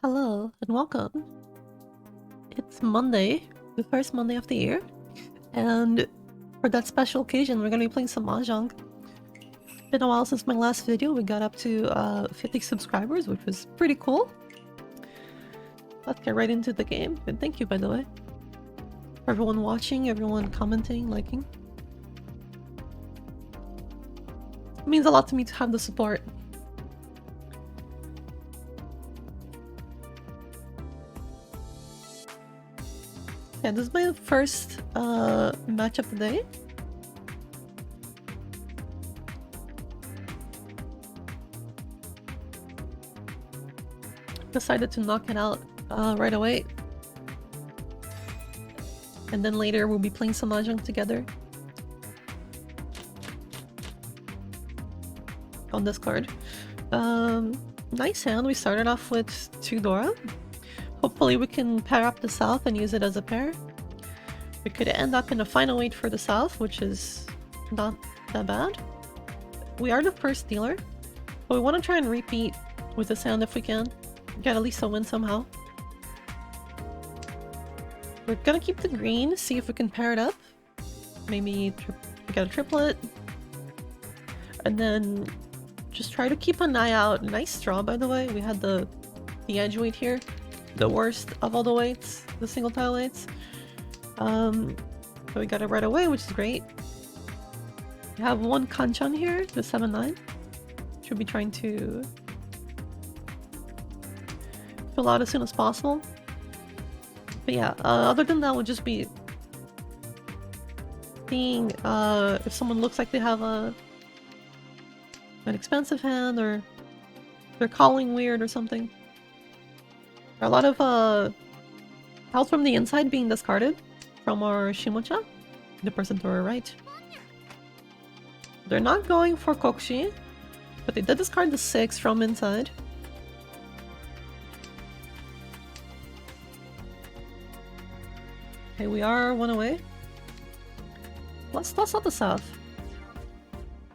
Hello and welcome. It's Monday, the first Monday of the year, and for that special occasion we're gonna be playing some Mahjong. It's been a while since my last video. We got up to 50 subscribers, which was pretty cool. Let's get right into the game, and thank you by the way. For everyone watching, everyone commenting, liking. It means a lot to me to have the support. Yeah, this is my first match of the day. Decided to knock it out right away. And then later we'll be playing some Mahjong together. On this card. Nice hand. We started off with 2 Dora. Hopefully we can pair up the south and use it as a pair. We could end up in a final 8 for the south, which is not that bad. We are the first dealer, but we want to try and repeat with this hand if we can. Get at least a win somehow. We're gonna keep the green, see if we can pair it up. Maybe get a triplet. And then just try to keep an eye out. Nice draw, by the way. We had the edge weight here. The worst of all the weights. The single tile weights. So we got it right away, which is great. We have one kanchan here, the 7-9. Should be trying to fill out as soon as possible. But yeah, other than that, we'll just be seeing if someone looks like they have an expensive hand, or they're calling weird or something. There are a lot of health from the inside being discarded from our Shimocha, the person to our right. They're not going for Kokshi, but they did discard the 6 from inside. Okay, we are 1 away. Let's toss out the south.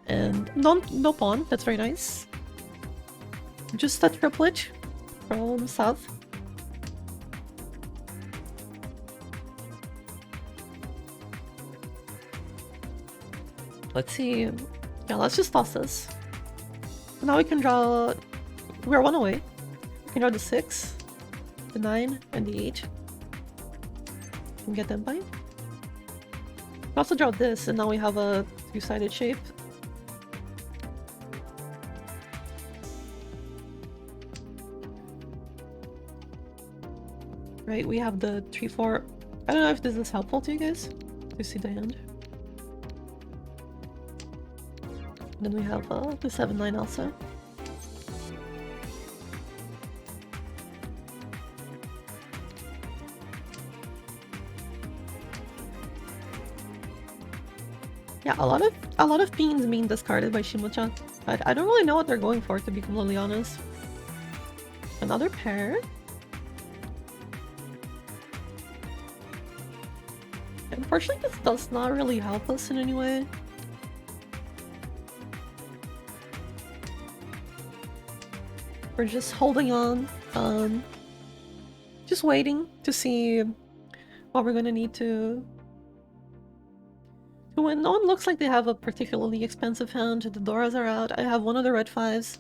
And no pawn, that's very nice. Just a triplet from south. Let's see. Yeah, let's just toss this. Now we can draw. We're 1 away. We can draw the 6, the 9, and the 8. And get them by. We can also draw this, and now we have a 2-sided shape. Right, we have the 3-4. I don't know if this is helpful to you guys to see the hand. Then we have the 7-9 also. Yeah, a lot of beans being discarded by Shimocha, but I don't really know what they're going for, to be completely honest. Another pair. Unfortunately, this does not really help us in any way. We're just holding on, just waiting to see what we're gonna need to win. No one looks like they have a particularly expensive hand. The Doras are out. I have one of the red 5s.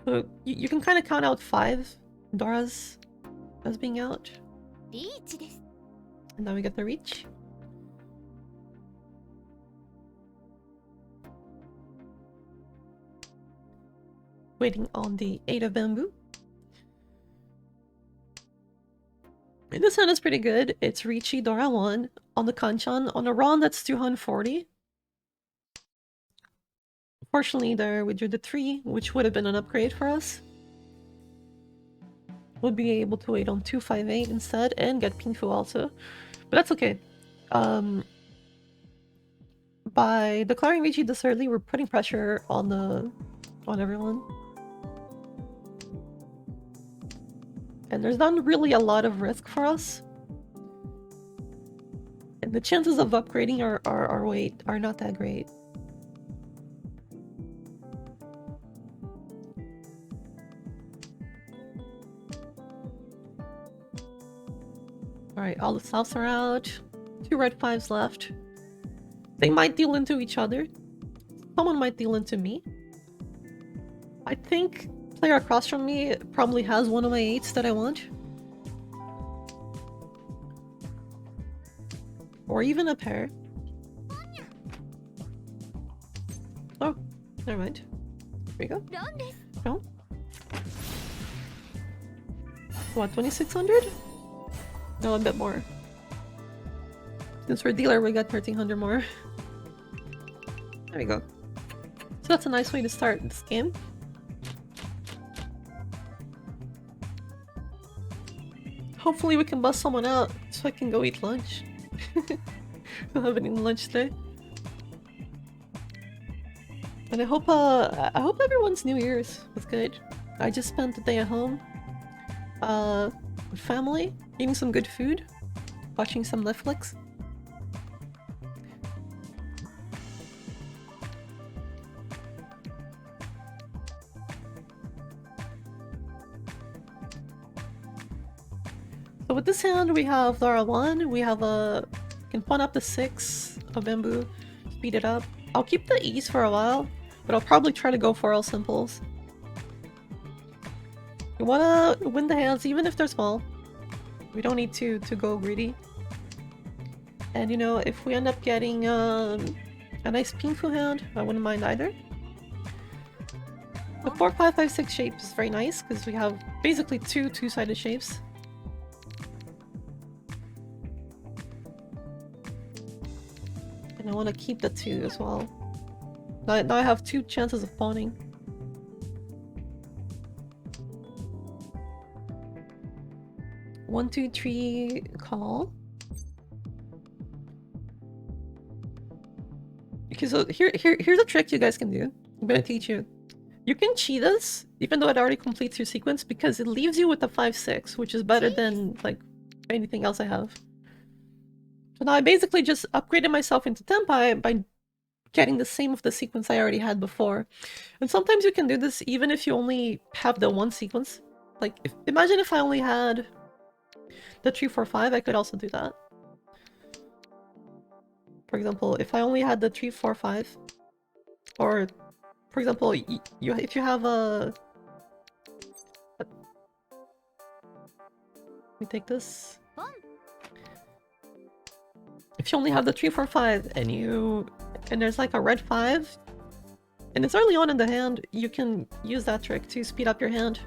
So you can kind of count out 5 Doras as being out. And now we get the reach. Waiting on the 8 of bamboo. And this hand is pretty good. It's Richi Dora 1 on the Kanchan. On a Ron, that's 240. Fortunately, there we drew the 3, which would have been an upgrade for us. We'll be able to wait on 258 instead and get Pinfu also. But that's okay. By declaring Richi this early, we're putting pressure on everyone. And there's not really a lot of risk for us. And the chances of upgrading our weight are not that great. Alright, all the softs are out. 2 red 5s left. They might deal into each other. Someone might deal into me. I think player across from me probably has one of my 8s that I want. Or even a pair. Oh, never mind. Here we go. No? What, 2600? No, a bit more. Since we're dealer, we got 1300 more. There we go. So that's a nice way to start this game. Hopefully we can bust someone out so I can go eat lunch. I haven't eaten lunch today. And I hope everyone's New Year's was good. I just spent the day at home with family, eating some good food, watching some Netflix. So with this hand, we have Lara 1, we have can pawn up to 6 of bamboo, speed it up. I'll keep the E's for a while, but I'll probably try to go for all simples. You wanna win the hands even if they're small. We don't need to go greedy. And you know, if we end up getting a nice Pinku hand, I wouldn't mind either. The 4, 5, 5, 6 shape is very nice because we have basically two-sided shapes. And I want to keep the 2 as well. Now I have 2 chances of pawning. One, two, three, call. Okay, so here's a trick you guys can do. I'm gonna teach you. You can cheat this, even though it already completes your sequence, because it leaves you with a 5-6, which is better than like anything else I have. So now I basically just upgraded myself into Tenpai by getting the same of the sequence I already had before. And sometimes you can do this even if you only have the one sequence. Like, imagine if I only had the 3, 4, 5, I could also do that. For example, if I only had the 3, 4, 5, or for example, if you have a... Let me take this. If you only have the 3, 4, 5 and there's like a red 5 and it's early on in the hand, you can use that trick to speed up your hand.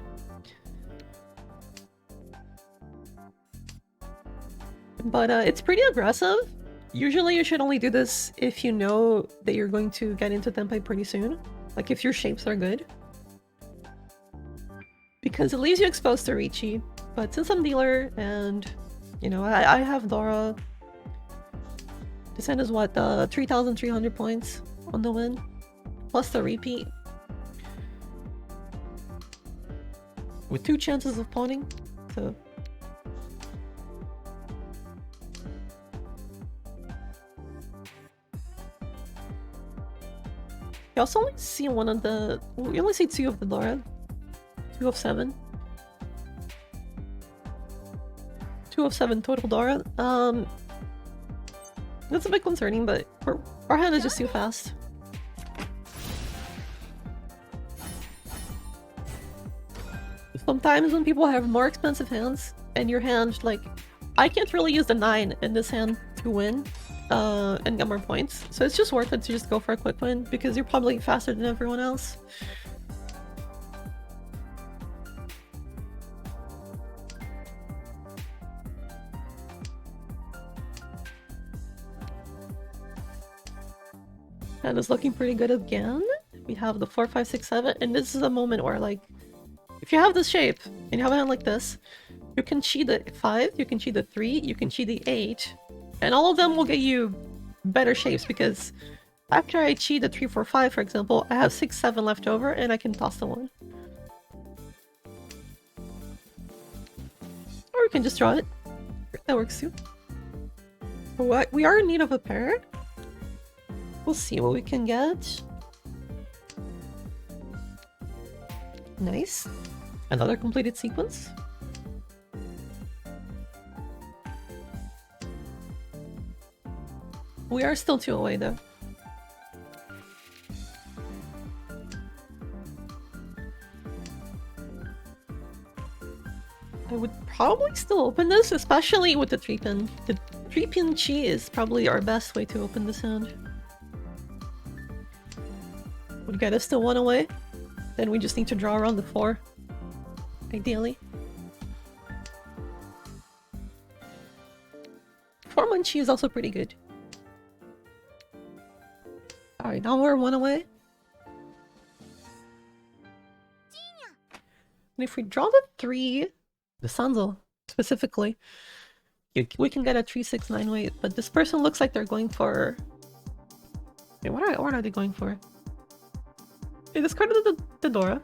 But it's pretty aggressive. Usually you should only do this if you know that you're going to get into Tenpai pretty soon. Like if your shapes are good. Because it leaves you exposed to Riichi. But since I'm dealer and, you know, I have Dora. This hand is what, 3,300 points on the win. Plus the repeat. With 2 chances of pawning, so... You also only see one of the... You only see 2 of the Dora. 2 of 7. 2 of 7 total Dora. That's a bit concerning, but our hand is just too fast. Sometimes when people have more expensive hands, and your hand, like... I can't really use the 9 in this hand to win, and get more points. So it's just worth it to just go for a quick win, because you're probably faster than everyone else. And it's looking pretty good again. We have the 4, 5, 6, 7, and this is a moment where, like, if you have this shape, and you have a hand like this, you can cheat the 5, you can cheat the 3, you can cheat the 8, and all of them will get you better shapes, because after I cheat the 3, 4, 5, for example, I have 6, 7 left over, and I can toss the 1. Or you can just draw it. That works too. But we are in need of a pair. We'll see what we can get. Nice. Another completed sequence. We are still 2 away though. I would probably still open this, especially with the 3-pin. The 3-pin chi is probably our best way to open this hand. Would get us to 1 away. Then we just need to draw around the 4. Ideally. 4 Munchie is also pretty good. Alright, now we're 1 away. And if we draw the 3, the Sanzo specifically, we can get a 3-6-9 weight, but this person looks like they're going for... Wait, what are they going for? They discarded the Dora.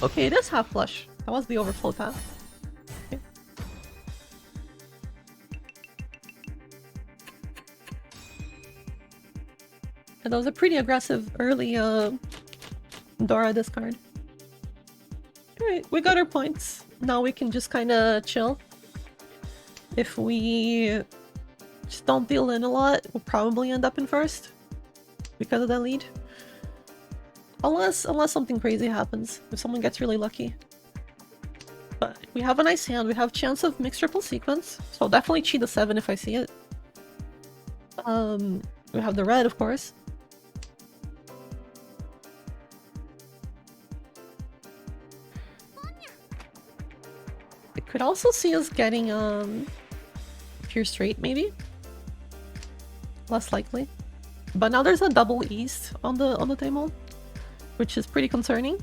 Okay, it is half flush. That was the overflow path. Okay. And that was a pretty aggressive early Dora discard. Alright, we got our points. Now we can just kind of chill. If we just don't deal in a lot, we'll probably end up in first because of that lead. Unless something crazy happens, if someone gets really lucky. But we have a nice hand, we have chance of mixed triple sequence, so I'll definitely cheat the 7 if I see it. We have the red, of course. It could also see us getting pure straight, maybe. Less likely. But now there's a double east on the table, which is pretty concerning.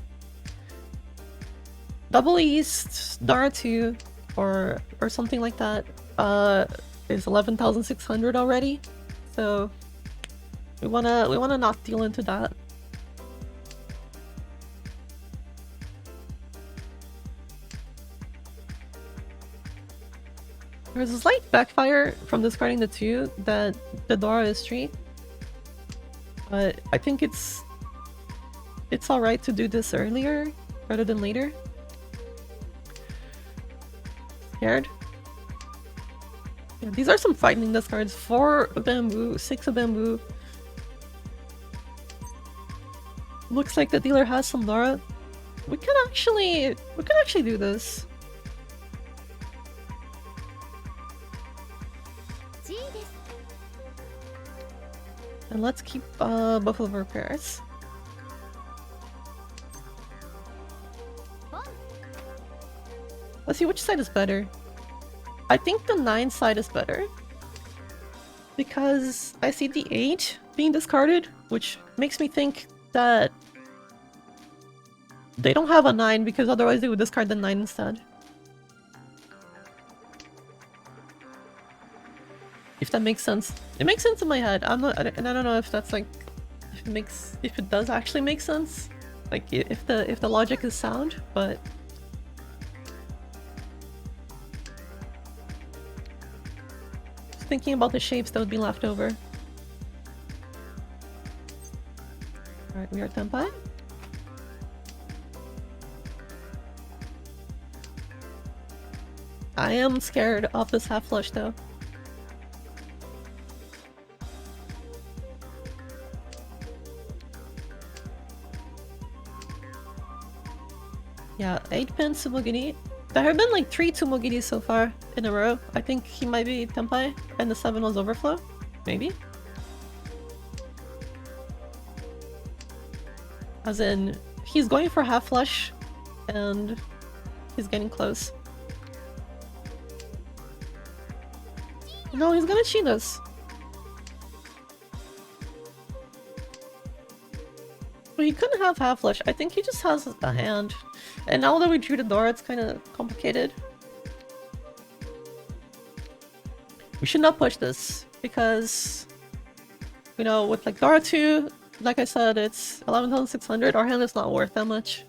Double east, Dara 2, or something like that, is 11,600 already. So we wanna not deal into that. There's a slight backfire from discarding the 2 that the Dora is 3. But I think it's alright to do this earlier rather than later. Scared? Yeah, these are some frightening discards. 4 of bamboo, 6 of bamboo. Looks like the dealer has some Dora. We can actually do this. And let's keep both of our pairs. Let's see which side is better. I think the 9 side is better. Because I see the 8 being discarded, which makes me think that they don't have a 9 because otherwise they would discard the 9 instead. If that makes sense. It makes sense in my head. I don't know if that's like if it does actually make sense. Like if the logic is sound, but just thinking about the shapes that would be left over. Alright, we are Tenpai. I am scared of this half flush though. Yeah, 8-pin Tsumogiri. There have been like 3 Tsumogiris so far in a row. I think he might be Tenpai, and the 7 was Overflow? Maybe? As in, he's going for half flush, and he's getting close. No, he's gonna cheat us. Well, he couldn't have half flush. I think he just has a hand. And now that we drew the door, it's kind of complicated. We should not push this, because, you know, with like Dora 2, like I said, it's 11,600. Our hand is not worth that much.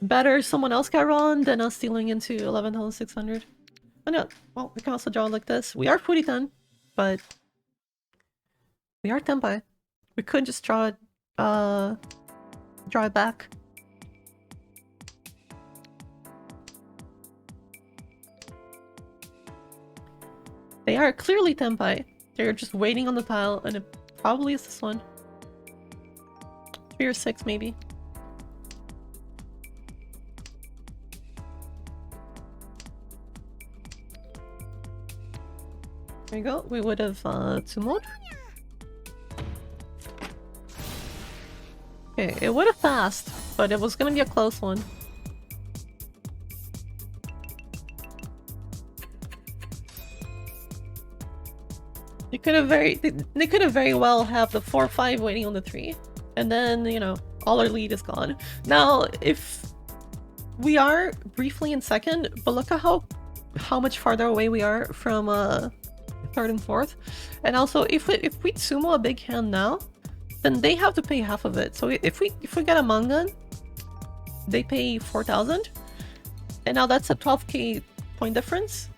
Better someone else get run than us stealing into 11,600. Oh no, well, we can also draw like this. We are Furitan, but we are Tenpai. We could just draw it back. are clearly Tenpai. They're just waiting on the pile, and it probably is this one. 3 or 6, maybe. There you go. We would have 2 more. Okay, it would have passed, but it was gonna be a close one. They could have very well have the 4-5 waiting on the 3, and then, you know, all our lead is gone. Now, if we are briefly in second, but look at how much farther away we are from 3rd and 4th, and also if we sumo a big hand now, then they have to pay half of it. So if we get a mangan, they pay 4,000, and now that's a 12k point difference.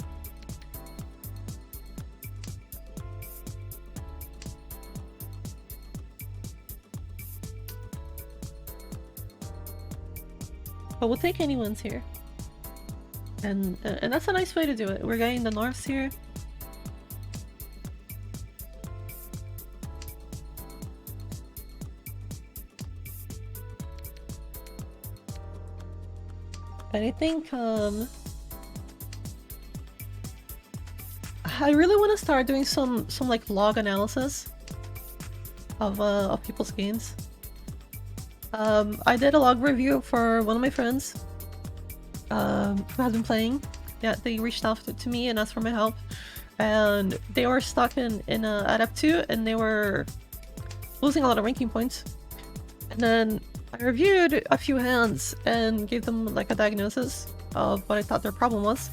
But we'll take anyone's here. And that's a nice way to do it. We're getting the norths here. And I think I really want to start doing some like log analysis of people's games. I did a log review for one of my friends who has been playing. Yeah, they reached out to me and asked for my help, and they were stuck in Adept 2, and they were losing a lot of ranking points. And then I reviewed a few hands and gave them like a diagnosis of what I thought their problem was,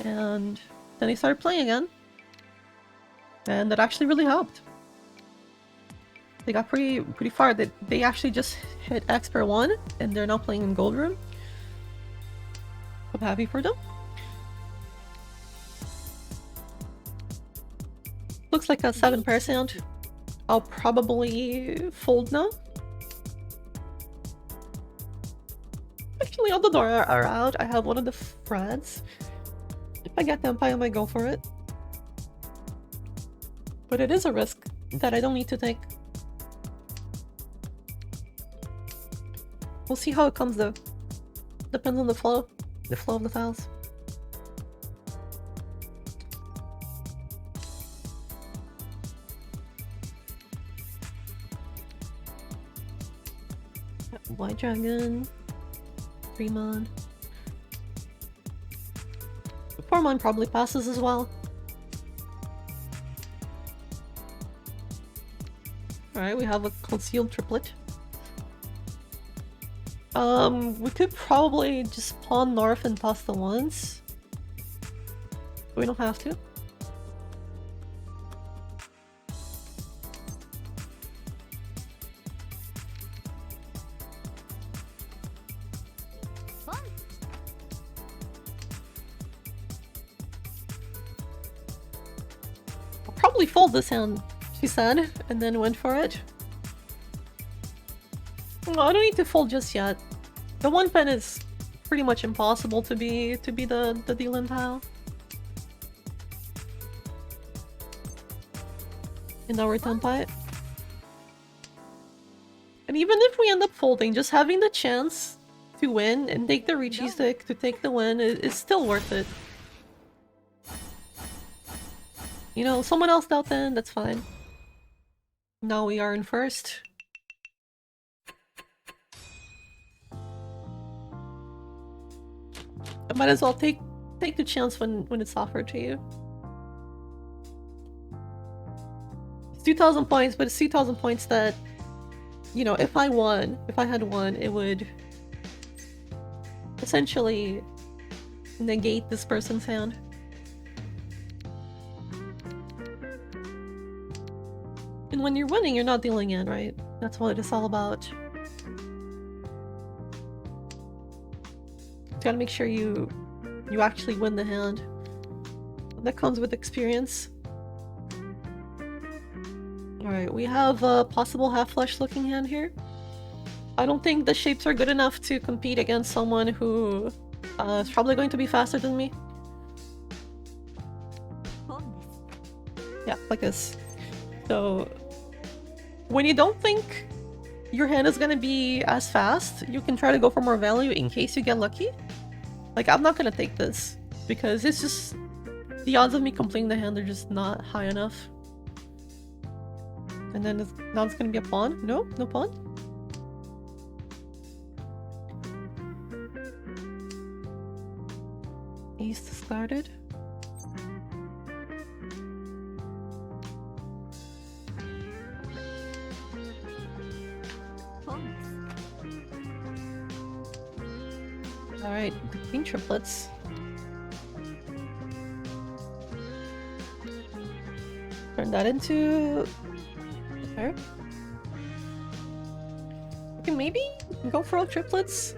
and then they started playing again, and that actually really helped. They got pretty far. They actually just hit Expert 1, and they're now playing in Gold Room. I'm happy for them. Looks like a 7%. I'll probably fold now. Actually, all the door are out. I have one of the Freds. If I get them, I might go for it. But it is a risk that I don't need to take. We'll see how it comes though. Depends on the flow of the files. White Dragon, 3-mon. 4-mon probably passes as well. Alright, we have a concealed triplet. We could probably just pawn north and toss the ones. We don't have to. I'll probably fold this hand, she said, and then went for it. No, I don't need to fold just yet. The 1 pen is pretty much impossible to be the deal-in pile. And now we're Tenpai. And even if we end up folding, just having the chance to win and take the Ricci stick to take the win is still worth it. You know, someone else dealt in, that's fine. Now we are in first. I might as well take the chance when it's offered to you. It's 2,000 points, but it's 2,000 points that, you know, if I had won, it would essentially negate this person's hand. And when you're winning, you're not dealing in, right? That's what it's all about. You gotta make sure you actually win the hand. That comes with experience. Alright, we have a possible half-flush looking hand here. I don't think the shapes are good enough to compete against someone who is probably going to be faster than me. Yeah, like this. So when you don't think your hand is gonna be as fast, you can try to go for more value in case you get lucky. Like, I'm not gonna take this because it's just the odds of me completing the hand are just not high enough. And then now it's gonna be a pawn. No, no pawn. Ace discarded. Alright, the queen triplets. Turn that into a pair. We can maybe go for all triplets.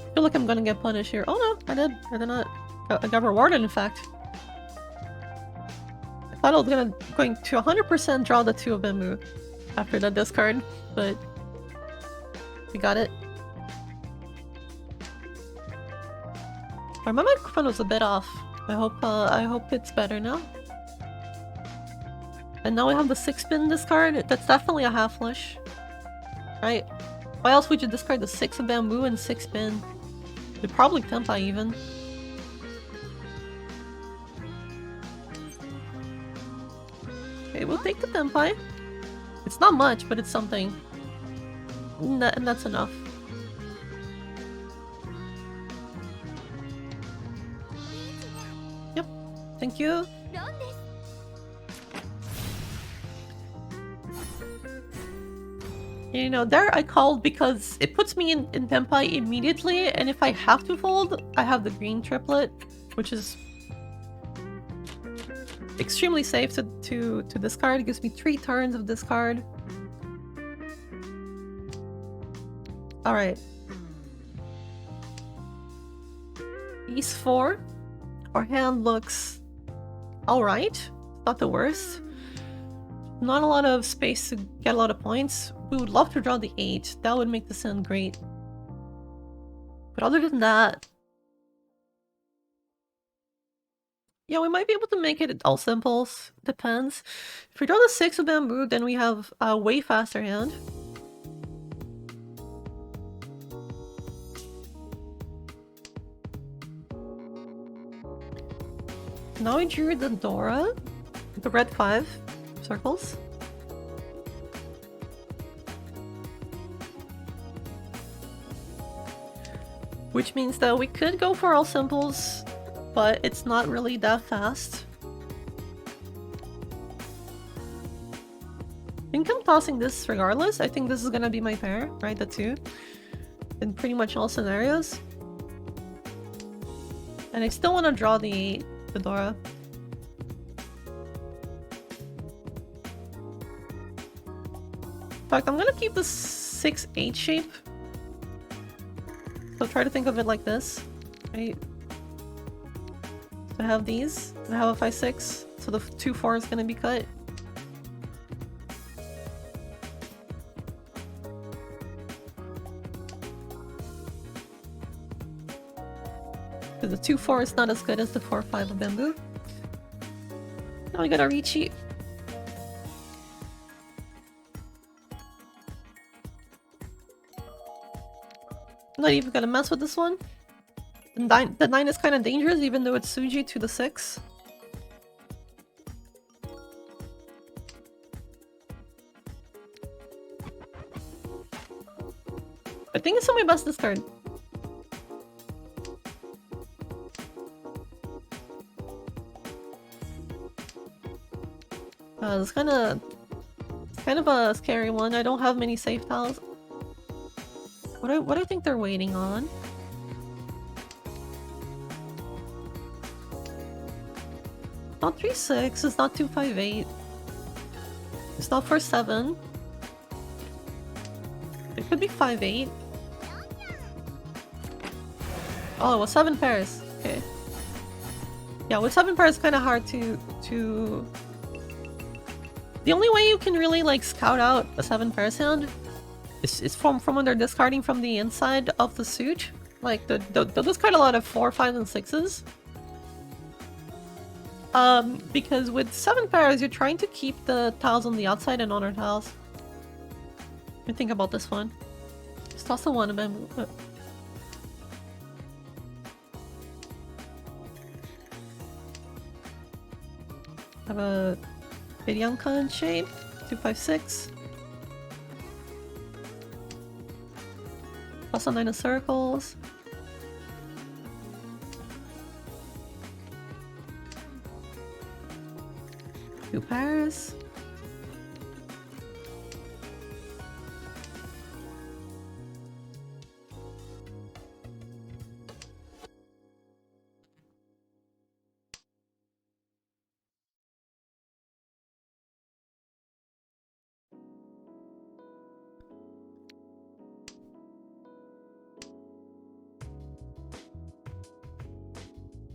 I feel like I'm gonna get punished here. Oh no, I did not. I got rewarded, in fact. I thought I was going to 100% draw the 2 of bamboo after that discard, but we got it. My microphone was a bit off. I hope it's better now. And now we have the 6-spin discard. That's definitely a half flush, right? Why else would you discard the 6 of bamboo and 6-spin? We'd probably tempa even. Okay, we'll take the tempai. It's not much, but it's something. And that's enough. Yep. Thank you. You know, there I called because it puts me in tempai immediately, and if I have to fold, I have the green triplet, which is extremely safe to discard. It gives me 3 turns of discard. Alright. Piece 4. Our hand looks alright. Not the worst. Not a lot of space to get a lot of points. We would love to draw the 8. That would make this hand great. But other than that... yeah, we might be able to make it all simples. Depends. If we draw the 6 of bamboo, then we have a way faster hand. Now we drew the Dora, the red 5 circles. Which means that we could go for all simples, but it's not really that fast. I think I'm tossing this regardless. I think this is gonna be my pair, right? The 2. In pretty much all scenarios. And I still want to draw the 8, the Dora. In fact, I'm gonna keep the 6-8 shape. So try to think of it like this, right? So I have these, and I have a 5-6, so the 2-4 is gonna be cut. Because the 2-4 is not as good as the 4-5 of bamboo. Now we got our Richi. I'm not even gonna mess with this one. The 9 is kind of dangerous, even though it's Suji to the 6. I think it's my best discard. It's kind of a scary one. I don't have many safe tiles. What do I think they're waiting on? Not 3-6, it's not 2-5-8. It's not 4-7. It could be 5-8. Oh, it was 7 pairs. Okay. Yeah, with 7 pairs, it's kind of hard to The only way you can really like scout out a 7 pair hand is from when they're discarding from the inside of the suit. Like they'll discard a lot of 4, 5, and 6s. Because with 7 pairs, you're trying to keep the tiles on the outside and honor tiles. Let me think about this one. Just toss the one and then move it. Have a Vidyanka in shape. 2, 5, 6. Plus a 9 of circles. Two pairs.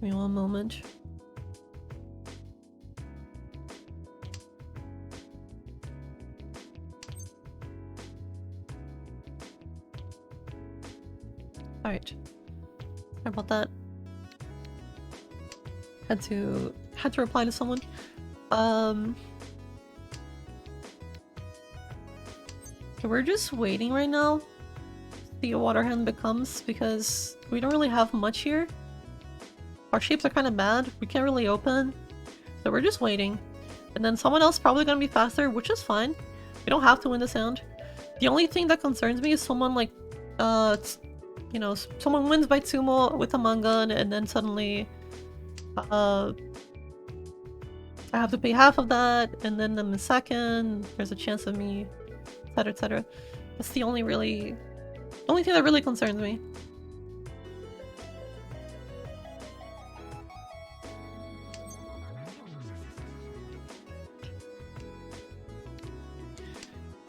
Give me one moment. Alright. Sorry about that. Had to reply to someone. Okay, we're just waiting right now. See what water hand becomes because we don't really have much here. Our shapes are kind of bad. We can't really open. So we're just waiting. And then someone else probably gonna be faster, which is fine. We don't have to win this hand. The only thing that concerns me is someone like, you know, someone wins by Tsumo with a Mangan and then suddenly, I have to pay half of that and then I'm in second. There's a chance of me, etc, etc. That's the only thing that really concerns me.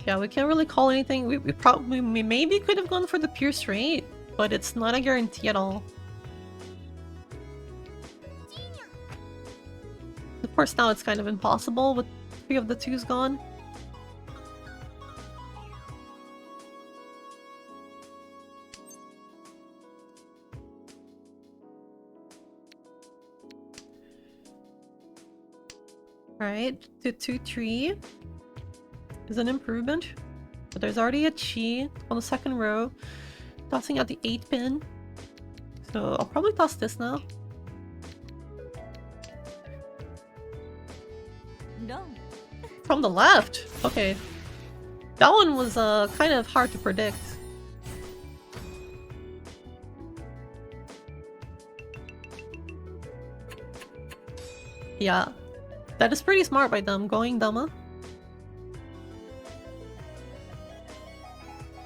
Yeah, we can't really call anything. We maybe could have gone for the pure straight, but it's not a guarantee at all. Of course, now it's kind of impossible with 3 of the 2s gone. Alright, to 2-3 is an improvement, but there's already a chi on the second row, tossing out the 8 pin. So I'll probably toss this now. No. From the left? Okay. That one was kind of hard to predict. Yeah. That is pretty smart by them, going dama.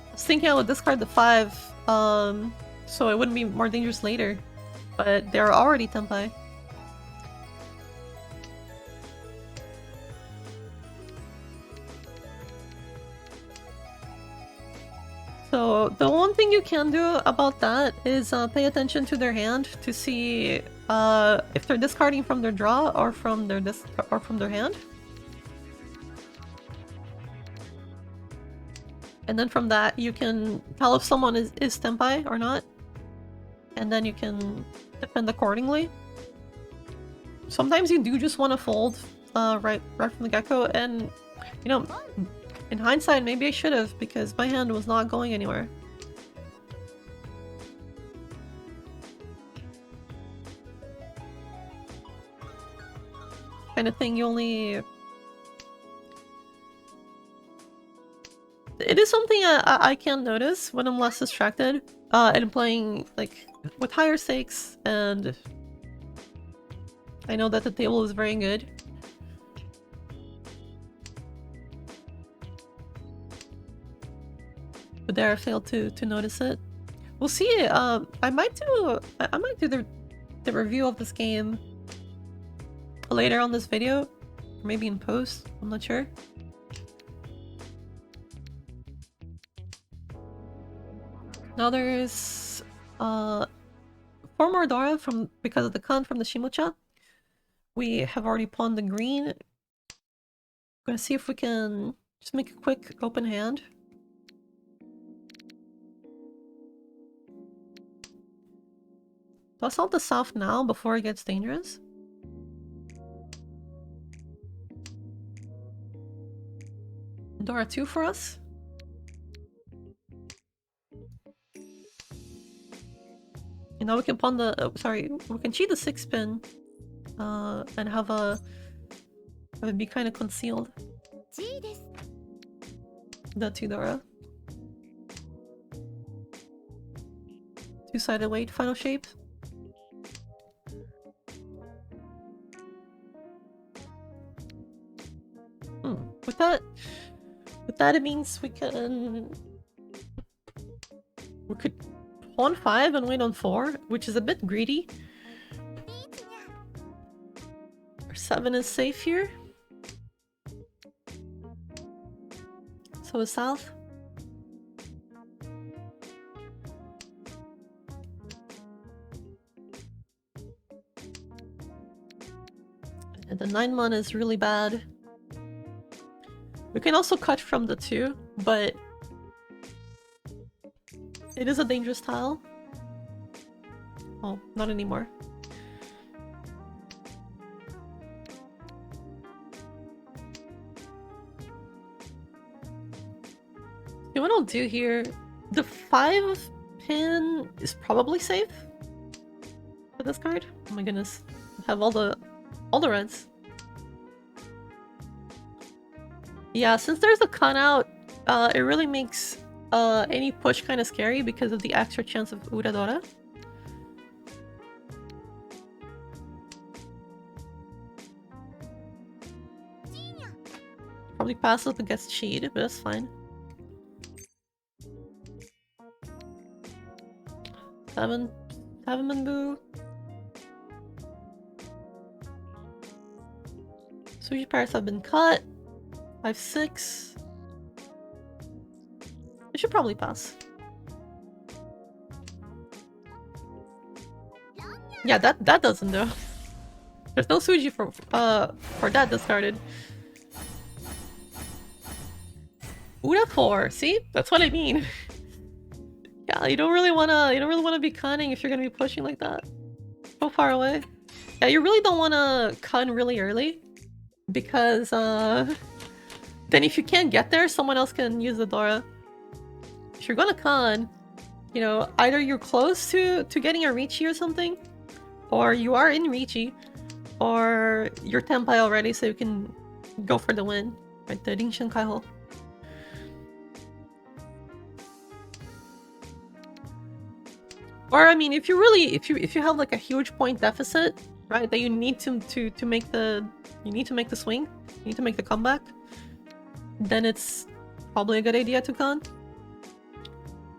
I was thinking I would discard the 5, so it wouldn't be more dangerous later. But they're already tenpai. So the one thing you can do about that is pay attention to their hand to see if they're discarding from their draw or from their hand. And then from that you can tell if someone is tenpai or not. And then you can defend accordingly. Sometimes you do just want to fold right from the get-go, and you know, in hindsight maybe I should have, because my hand was not going anywhere. Kind of thing you only... It is something I can notice when I'm less distracted and playing like with higher stakes, and I know that the table is very good. But there I failed to notice it. We'll see. I might do the review of this game later on this video, or maybe in post. I'm not sure. Now there's 4 more Dora because of the con from the Shimocha. We have already pawned the green. Gonna see if we can just make a quick open hand. Let's hold the south now before it gets dangerous. Dora 2 for us. And now we can pawn the we can cheat the 6 pin and have it be kind of concealed. The 2 Dora. Two-sided weight final shape. With that it means we could pawn 5 and wait on 4, which is a bit greedy. Our 7 is safe here. So is south. And the 9 mana is really bad. We can also cut from the 2, but it is a dangerous tile. Oh, not anymore. Okay, what I'll do here, the 5 pin is probably safe for this card. Oh my goodness, I have all the reds. Yeah, since there's a con out, it really makes any push kind of scary because of the extra chance of Uradora. Probably passes but gets cheated, but that's fine. 7 Manbu. Sushi pairs have been cut. 5-6. It should probably pass. Yeah, that doesn't though. There's no Suji for that discarded. Uda 4, see? That's what I mean. Yeah, you don't really wanna be cunning if you're gonna be pushing like that. So far away. Yeah, you really don't wanna cun really early. Because then if you can't get there, someone else can use the Dora. If you're gonna con, you know, either you're close to getting a Riichi or something, or you are in Riichi, or you're Tenpai already so you can go for the win. Right, the Rinshin Kaiho. Or I mean, if you really if you have like a huge point deficit, right, that you need to make the swing, you need to make the comeback, then it's probably a good idea to con.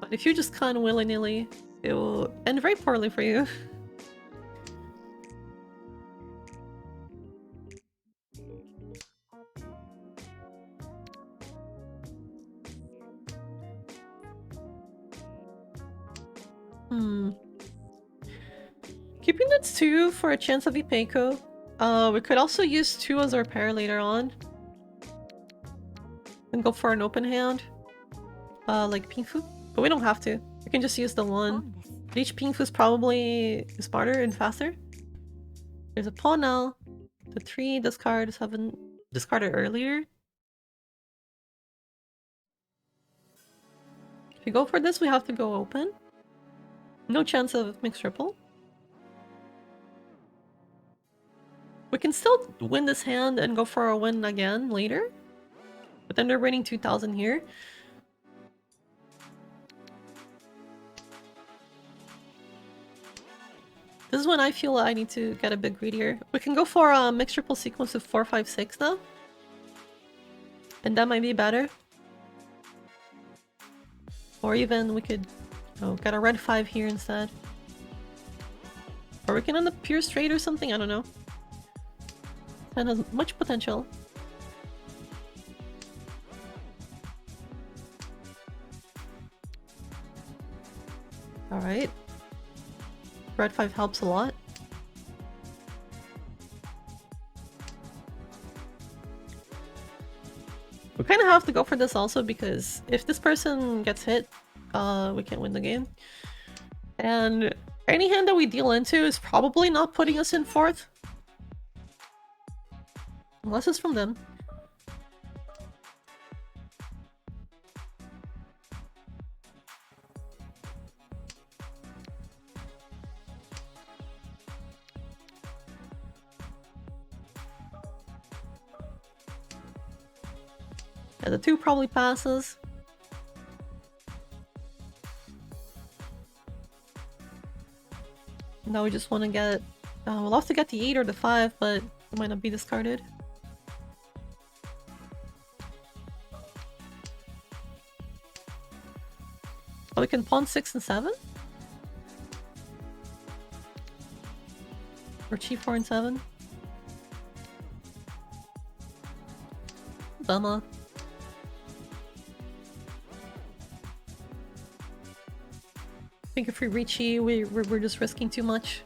But if you just con willy-nilly, it will end very poorly for you. Keeping that's 2 for a chance of Ipeiko. We could also use 2 as our pair later on. And go for an open hand. Like Pinfu. But we don't have to. We can just use the 1. Each Pinfu is probably smarter and faster. There's a pawn now. The 3 discards haven't discarded earlier. If we go for this, we have to go open. No chance of mixed triple. We can still win this hand and go for a win again later. But then they're winning 2000 here. This is when I feel I need to get a bit greedier. We can go for a mixed triple sequence of 4-5-6 now. And that might be better. Or even we could get a red 5 here instead. Or we can end up pure straight or something, I don't know. That has much potential. Alright. Red 5 helps a lot. have to go for this also because if this person gets hit, we can't win the game. And any hand that we deal into is probably not putting us in fourth. Unless it's from them. Yeah, the 2 probably passes. Now we just want to get... we'll have to get the 8 or the 5, but it might not be discarded. Oh, we can pawn 6 and 7? Or cheap 4 and 7? Dama. I think if we reach E, we're just risking too much.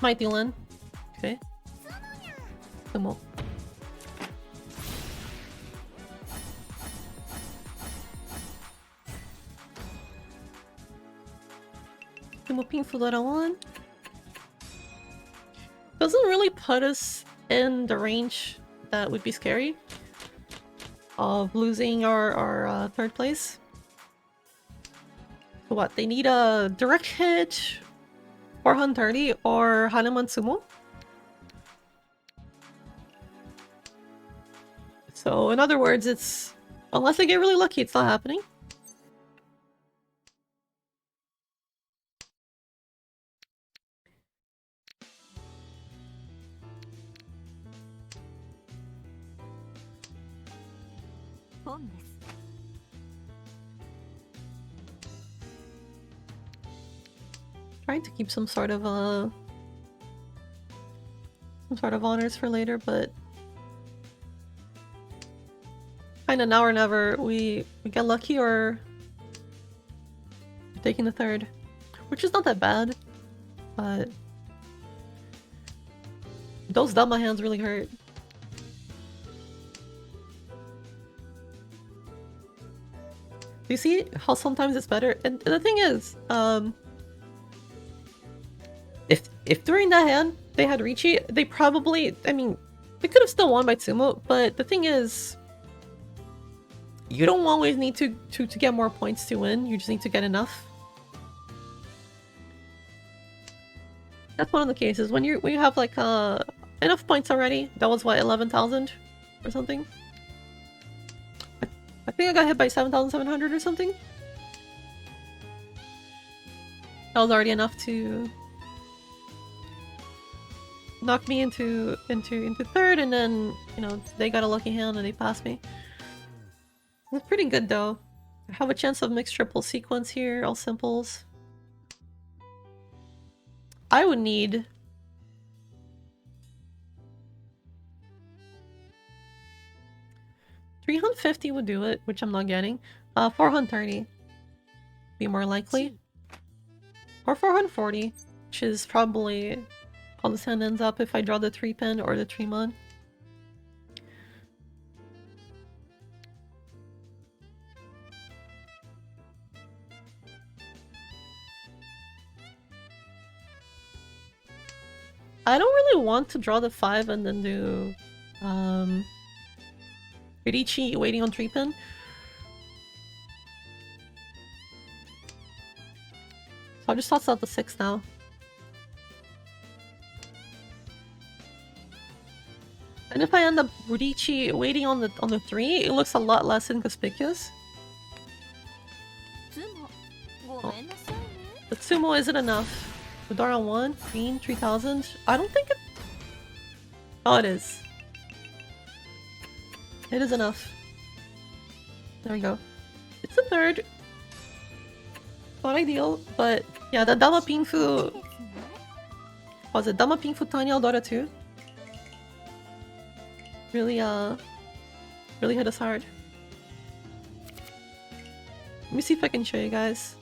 Might deal in. Okay. Sumo. Sumo Pinfu letter 1. Doesn't really put us in the range that would be scary of losing our third place. So what? They need a direct hit, or 130, or Hanuman Sumo. So in other words, it's... unless they get really lucky, it's not happening. Trying to keep some sort of honors for later, but kinda now or never. We get lucky or we're taking the third, which is not that bad, but those dama hands really hurt. Do you see how sometimes it's better? And the thing is, if during that hand they had Ricci, they probably, I mean, they could have still won by Tsumo, but the thing is, you don't always need to get more points to win, you just need to get enough. That's one of the cases. When you have like enough points already, that was what, 11,000 or something? I think I got hit by 7,700 or something. That was already enough to knock me into third, and then, you know, they got a lucky hand and they passed me. It's pretty good though. I have a chance of mixed triple sequence here, all simples. I would need... $350 would do it, which I'm not getting. 430 be more likely. Or 440, which is probably how this hand ends up if I draw the 3-pin or the 3-mon. I don't really want to draw the 5 and then do Ricci waiting on 3-pin. So I'll just toss out the 6 now. And if I end up Ricci waiting on the 3, it looks a lot less inconspicuous. Oh. The Tsumo isn't enough. Dara 1, green, 3,000. I don't think it... Oh, it is. It is enough. There we go. It's a third. Not ideal, but yeah, the Dama Pinfu... Was it Dama Pinfu Tanya Eldora 2? Really, really hit us hard. Let me see if I can show you guys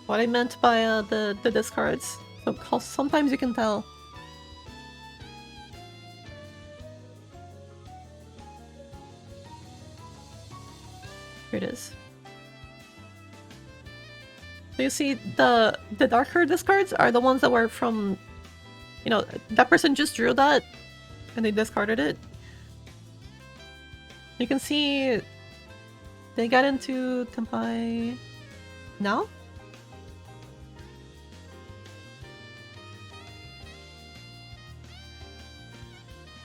what I meant by the discards. So sometimes you can tell. it is. So you see, the darker discards are the ones that were from, you know, that person just drew that, and they discarded it. You can see they got into Tenpai now?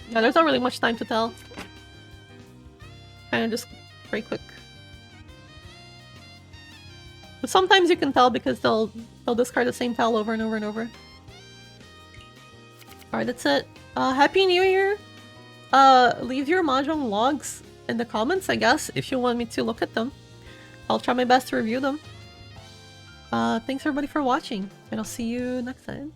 Yeah, there's not really much time to tell. Kinda just very quick. But sometimes you can tell because they'll discard the same tile over and over and over. Alright, that's it. Happy New Year! Leave your Mahjong logs in the comments, I guess, if you want me to look at them. I'll try my best to review them. Thanks everybody for watching, and I'll see you next time.